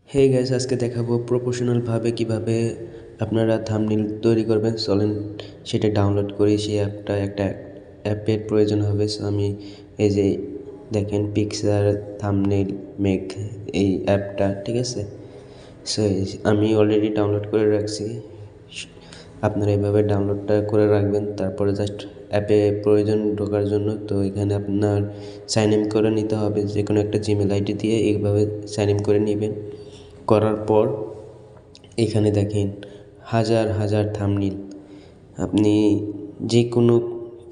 Hey guys, আজকে দেখাবো প্রফেশনালভাবে কিভাবে আপনারা থাম্বনেল তৈরি করবেন। চলেন সেটা ডাউনলোড করি। সেই একটা অ্যাপের প্রয়োজন হবে। সো আমি এই যে দেখেন পিকচার থাম্বনেল মেক এই অ্যাপটা, ঠিক আছে। সো আমি অলরেডি ডাউনলোড করে রাখছি। আপনারা এইভাবে ডাউনলোডটা করে রাখবেন। তারপরে জাস্ট অ্যাপে প্রয়োজন ঢোকার জন্য তো এখানে আপনার সাইন ইন করে নিতে হবে। যে কোনো একটা জিমেল আইডি দিয়ে এইভাবে সাইন ইন করে নেবেন। করার পর এখানে দেখেন হাজার হাজার থাম্বনেল, আপনি যে কোনো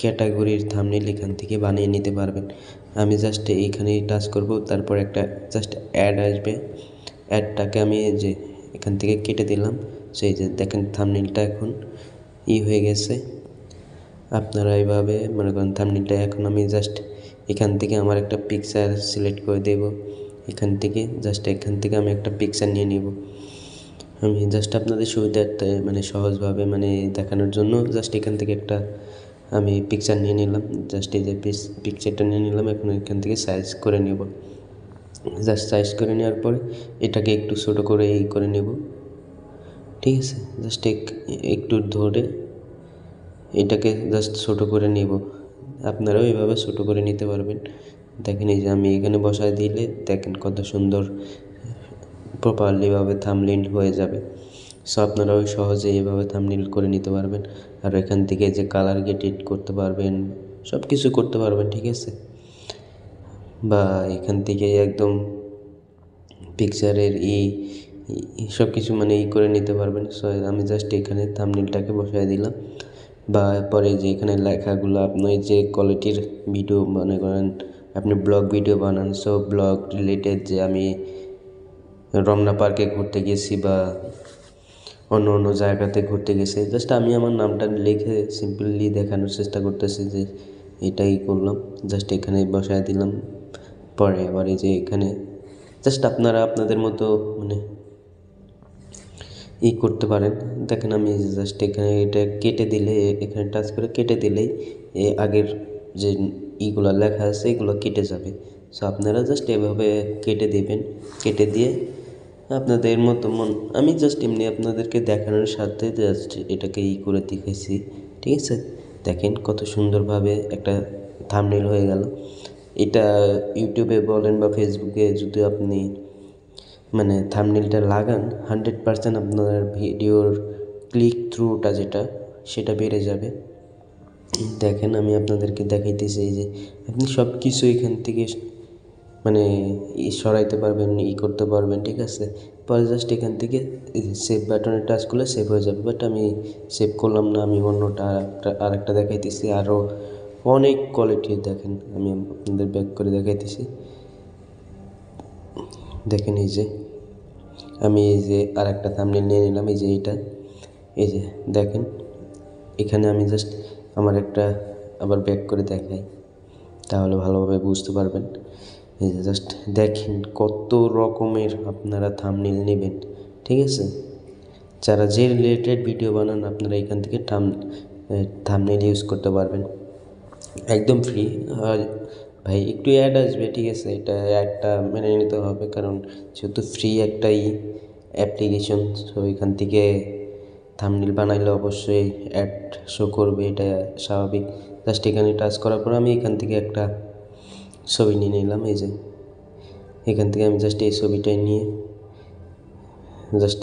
ক্যাটাগরির থাম্বনেল এখান থেকে বানিয়ে নিতে পারবেন। আমি জাস্ট এইখানে টাচ করব, তারপর একটা জাস্ট অ্যাড আসবে। অ্যাডটাকে আমি যে এখান থেকে কেটে দিলাম। সেই যে দেখেন থাম্বনেলটা এখন হয়ে গেছে। আপনারা এইভাবে মনে করেন থাম্বনেলটা এখন আমি জাস্ট এখান থেকে আমার একটা পিকচার সিলেক্ট করে দেব। এখান থেকে আমি একটা পিকচার নিয়ে নিব। আমি জাস্ট আপনাদের সুবিধার্থে সহজভাবে দেখানোর জন্য জাস্ট এখান থেকে একটা আমি পিকচার নিয়ে নিলাম। জাস্ট এই যে পিকচারটা নিয়ে নিলাম। এখন এখান থেকে সাইজ করে নেব। জাস্ট সাইজ করে নেওয়ার পরে এটাকে একটু ছোটো করে করে নেব, ঠিক আছে। জাস্ট একটু ধরে এটাকে জাস্ট ছোটো করে নেব। আপনারাও এভাবে ছোটো করে নিতে পারবেন। দেখেন এই যে আমি এখানে বসায় দিলে দেখেন কত সুন্দর প্রপারলিভাবে থাম্বনেল হয়ে যাবে। সো আপনারাও সহজে এভাবে থাম্বনেল করে নিতে পারবেন। আর এখান থেকে যে কালার এডিট করতে পারবেন, সব কিছু করতে পারবেন, ঠিক আছে। বা এখান থেকে একদম পিকচারের সব কিছু করে নিতে পারবেন। সো আমি জাস্ট এখানে থাম্বনেলটাকে বসায় দিলাম। বা পরে যে এখানে লেখাগুলো আপনি যে কোয়ালিটির ভিডিও মনে করেন আপনি ব্লগ ভিডিও বানান, সো ব্লগ রিলেটেড যে আমি রমনা পার্কে ঘুরতে গেছি বা অন্য জায়গাতে ঘুরতে গেছি, জাস্ট আমি আমার নামটা লিখে সিম্পলি দেখানোর চেষ্টা করতেছি যে এটাই করলাম। জাস্ট এখানে বসায় দিলাম। পরে আবার এই যে এখানে জাস্ট আপনারা আপনাদের মতো করতে পারেন। দেখেন আমি জাস্ট এখানে এটা কেটে দিলে, এখানে টাচ করে কেটে দিলেই আগের যে ইগুলো লেখা আছে এগুলো কেটে যাবে। সো আপনারা জাস্ট এভাবে কেটে দেবেন। কেটে দিয়ে আপনাদের মতো আমি জাস্ট এমনি আপনাদেরকে দেখানোর সাথে জাস্ট এটাকে করে দেখাইছি, ঠিক আছে। দেখেন কত সুন্দরভাবে একটা থাম্বনেল হয়ে গেল। এটা ইউটিউবে বলেন বা ফেসবুকে যদি আপনি থাম্বনেলটা লাগান, 100% আপনার ভিডিওর ক্লিক থ্রুটা সেটা বেড়ে যাবে। দেখেন আমি আপনাদেরকে দেখাইতেছি এই যে আপনি সব কিছু এখান থেকে সরাইতে পারবেন, করতে পারবেন, ঠিক আছে। পরে জাস্ট এখান থেকে সেভ বাটনে টাচ করলে সেভ হয়ে যাবে। বাট আমি সেভ করলাম না, আমি অন্যটা আরেকটা দেখাইতেছি আরও অনেক কোয়ালিটির। দেখেন আমি আপনাদের ব্যাক করে দেখাইতেছি। দেখেন এই যে আমি এই যে আরেকটা থাম্বনেল নিয়ে নিলাম। এই যে এই যে দেখেন এখানে আমি জাস্ট আমার একটা আবার ব্যাক করে দেখাই, তাহলে ভালোভাবে বুঝতে পারবেন। এই যে জাস্ট দেখেন কত রকমের আপনারা থাম্বনেল নেবেন, ঠিক আছে। যারা যে রিলেটেড ভিডিও বানান আপনারা এখান থেকে থাম্বনেল ইউজ করতে পারবেন একদম ফ্রি। আর ভাই একটু অ্যাড আসবে, ঠিক আছে। এটা অ্যাডটা মেনে নিতে হবে, কারণ যেহেতু ফ্রি একটাই অ্যাপ্লিকেশন। সো এখান থেকে থাম্বনেল বানাইলে অবশ্যই অ্যাড শো করবে, এটা স্বাভাবিক। জাস্ট এখানে টাচ করার পর আমি এখান থেকে একটা ছবি নিয়ে নিলাম। এই যে এখান থেকে আমি জাস্ট এই ছবিটাই নিয়ে জাস্ট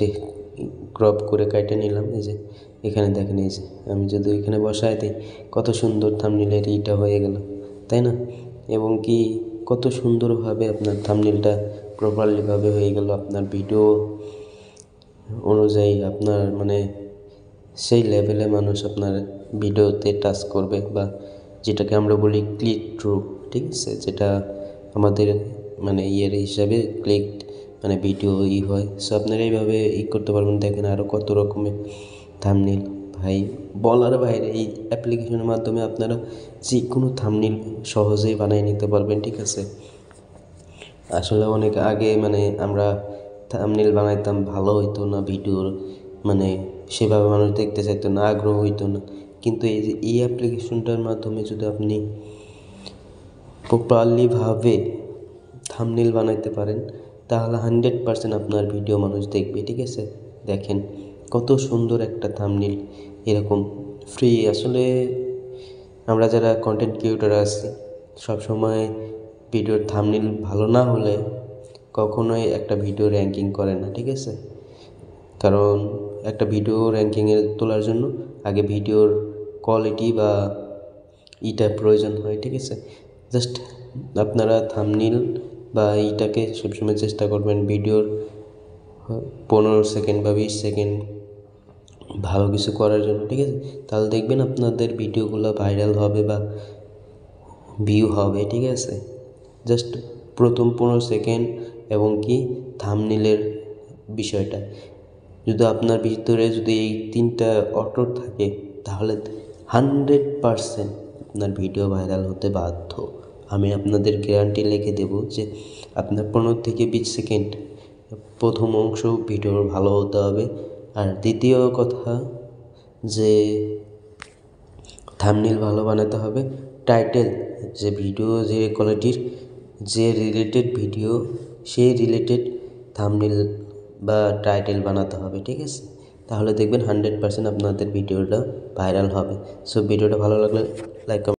ক্রপ করে কাটে নিলাম। এই যে এখানে দেখেন এই যে আমি যদি এখানে বসায় দিই কত সুন্দর থাম্বনেলের এইটা হয়ে গেল, তাই না। এবং কি কত সুন্দরভাবে আপনার থাম্বনেলটা প্রপারলিভাবে হয়ে গেল। আপনার ভিডিও অনুযায়ী আপনার সেই লেভেলে মানুষ আপনার ভিডিওতে টাচ করবে, বা যেটাকে আমরা বলি ক্লিক থ্রু, ঠিক আছে। যেটা আমাদের হিসাবে ক্লিক ভিডিও হয়। সো আপনারা এইভাবে করতে পারবেন। দেখেন আরও কত রকমের থাম্বনেল, ভাই বলার বাইরে। এই অ্যাপ্লিকেশনের মাধ্যমে আপনারা যে কোনো থাম্বনেল সহজেই বানিয়ে নিতে পারবেন, ঠিক আছে। আসলে অনেক আগে আমরা থাম্বনেল বানাইতাম, ভালো হইতো না ভিডিওর, সেভাবে মানুষ দেখতে চাইতো না, আগ্রহ হইতো না। কিন্তু এই যে এই অ্যাপ্লিকেশনটার মাধ্যমে যদি আপনি প্রপারলিভাবে থাম্বনেল বানাইতে পারেন, তাহলে 100% আপনার ভিডিও মানুষ দেখবে। ঠিক আছে, দেখেন কত সুন্দর একটা থাম্বনেল, এরকম ফ্রি। আসলে আমরা যারা কন্টেন্ট ক্রিয়েটর আছি সবসময় ভিডিওর থাম্বনেল ভালো না হলে কখনোই একটা ভিডিও র্যাঙ্কিং করে না। ঠিক আছে, কারণ একটা ভিডিও র্যাঙ্কিংয়ে তোলার জন্য আগে ভিডিওর কোয়ালিটি বা প্রয়োজন হয়। ঠিক আছে, জাস্ট আপনারা থাম্বনেল বা সবসময় চেষ্টা করবেন ভিডিওর 15 সেকেন্ড বা 20 সেকেন্ড ভালো কিছু করার জন্য। ঠিক আছে, তাহলে দেখবেন আপনাদের ভিডিওগুলো ভাইরাল হবে বা ভিউ হবে। ঠিক আছে, জাস্ট প্রথম 15 সেকেন্ড এবং কি থাম্বনেলের বিষয়টা যদি আপনার ভিতরে যদি এই 3টা অটুট থাকে তাহলে 100% আপনার ভিডিও ভাইরাল হতে বাধ্য। আমি আপনাদের গ্যারান্টি লিখে দেব যে আপনার 15 থেকে 20 সেকেন্ড প্রথম অংশ ভিডিওর ভালো হতে হবে। আর দ্বিতীয় কথা যে থাম্বনেল ভালো বানাতে হবে, টাইটেল যে ভিডিও যে কোয়ালিটির যে রিলেটেড ভিডিও সেই রিলেটেড থাম্বনেল বা টাইটেল বানাতে হবে। ঠিক আছে, তাহলে দেখবেন 100% আপনাদের ভিডিওটা ভাইরাল হবে। সো ভিডিওটা ভালো লাগলে লাইক